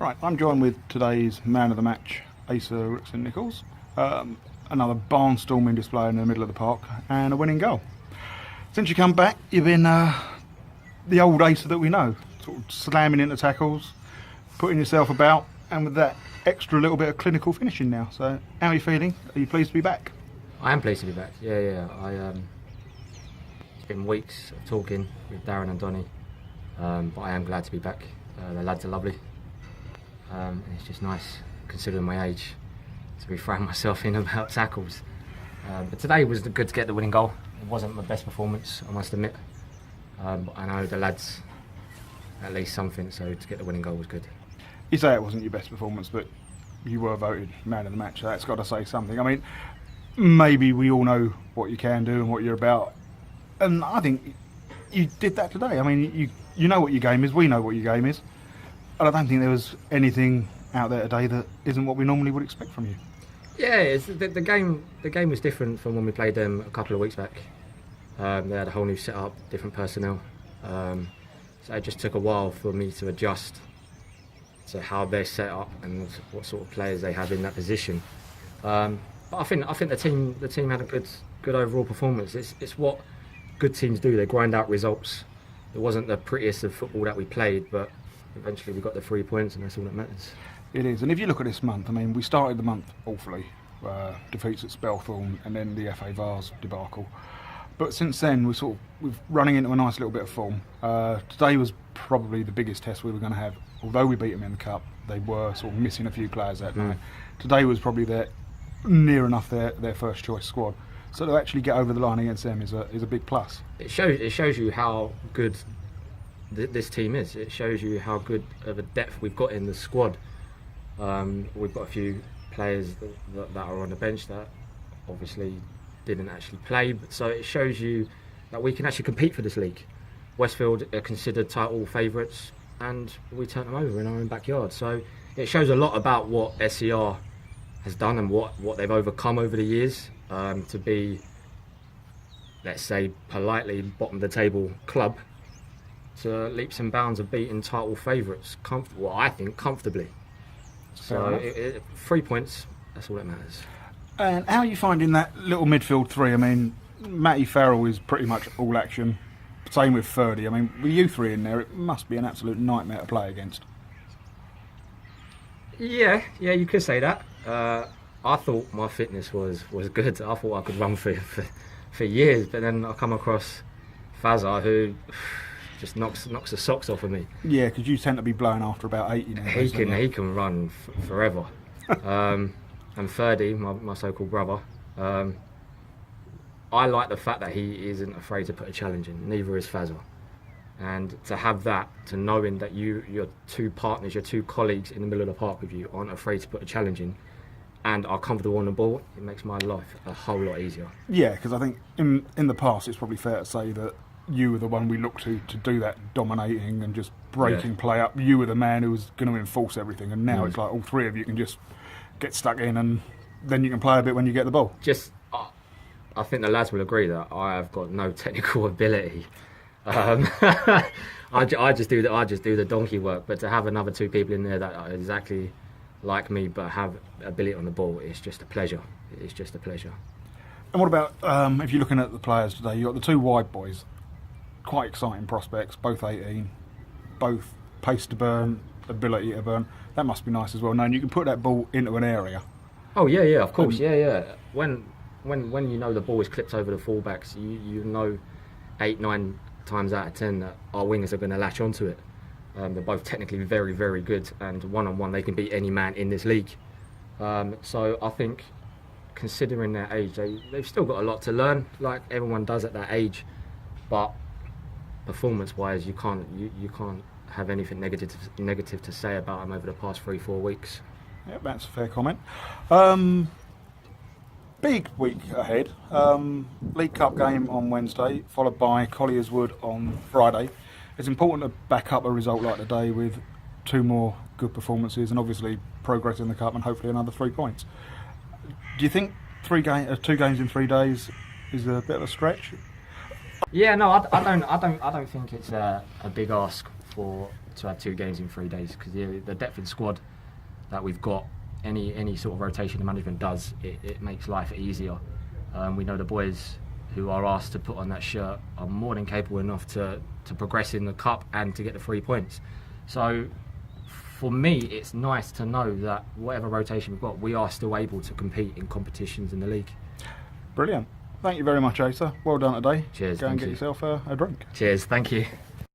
Right, I'm joined with today's man of the match, Asa Rixon. Another barnstorming display in the middle of the park and a winning goal. Since you come back, you've been the old Asa that we know, sort of slamming into tackles, putting yourself about, and with that extra little bit of clinical finishing now. So, how are you feeling? Are you pleased to be back? I am pleased to be back. Yeah. It's been weeks of talking with Darren and Donny, but I am glad to be back. The lads are lovely. And it's just nice, considering my age, to be throwing myself in about tackles. But today was good to get the winning goal. It wasn't my best performance, I must admit. But I know the lads at least something, so to get the winning goal was good. You say it wasn't your best performance, but you were voted man of the match, so that's got to say something. I mean, maybe we all know what you can do and what you're about, and I think you did that today. I mean, you know what your game is, we know what your game is, and I don't think there was anything out there today that isn't what we normally would expect from you. Yeah, the game was different from when we played them a couple of weeks back. They had a whole new setup, different personnel, so it just took a while for me to adjust to how they're set up and what sort of players they have in that position. But I think the team had a good overall performance. It's what good teams do. They grind out results. It wasn't the prettiest of football that we played, but eventually we got the 3 points, and that's all that matters. It is, and if you look at this month, I mean, we started the month awfully, defeats at Spelthorne and then the FA Vars debacle. But since then, we're running into a nice little bit of form. Today was probably the biggest test we were going to have. Although we beat them in the cup, they were sort of missing a few players that night. Today was probably near enough their first choice squad. So to actually get over the line against them is a big plus. It shows you how good this team is. It shows you how good of a depth we've got in the squad. We've got a few players that are on the bench that obviously didn't actually play, so it shows you that we can actually compete for this league. Westfield are considered title favourites, and we turned them over in our own backyard. So it shows a lot about what SCR has done and what they've overcome over the years to be, let's say politely, bottom of the table club to leaps and bounds of beating title favourites. I think comfortably. So 3 points, that's all that matters. And how are you finding that little midfield three? I mean, Matty Farrell is pretty much all action. Same with Ferdy. I mean, with you three in there, it must be an absolute nightmare to play against. Yeah, you could say that. I thought my fitness was good. I thought I could run for years, but then I come across Fazza, who just knocks the socks off of me. Yeah, because you tend to be blown after about 80 now. He can run forever. And Ferdy, my so-called brother, I like the fact that he isn't afraid to put a challenge in. Neither is Fazza. And to have that, to knowing that your two partners, your two colleagues in the middle of the park with you aren't afraid to put a challenge in and are comfortable on the ball, it makes my life a whole lot easier. Yeah, because I think in the past it's probably fair to say that you were the one we looked to do that dominating and just breaking play up. You were the man who was going to enforce everything, and now it's like all three of you can just get stuck in, and then you can play a bit when you get the ball. I think the lads will agree that I have got no technical ability. I just do the donkey work. But to have another two people in there that are exactly like me but have ability on the ball, it's just a pleasure. It's just a pleasure. And what about if you're looking at the players today? You got the two wide boys, quite exciting prospects, both 18, both pace to burn, ability to burn. That must be nice as well, knowing you can put that ball into an area. Oh yeah, of course, yeah. When you know the ball is clipped over the fullbacks, you know 8-9 times out of 10 that our wingers are going to latch onto it. They're both technically very, very good, and one-on-one they can beat any man in this league. So I think, considering their age, they've still got a lot to learn, like everyone does at that age. But performance-wise, you can't have anything negative to say about them over the past 3-4 weeks. Yep, that's a fair comment. Big week ahead. League Cup game on Wednesday, followed by Collier's Wood on Friday. It's important to back up a result like today with two more good performances and obviously progress in the Cup and hopefully another 3 points. Do you think 2 games in 3 days is a bit of a stretch? Yeah, no, I don't think it's a big ask for to have 2 games in 3 days, because the depth in squad that we've got, any sort of rotation the management does, it makes life easier. We know the boys who are asked to put on that shirt are more than capable enough to progress in the cup and to get the 3 points. So for me, it's nice to know that whatever rotation we've got, we are still able to compete in competitions in the league. Brilliant. Thank you very much, Asa. Well done today. Cheers. Go and thank get you. yourself a drink. Cheers. Thank you.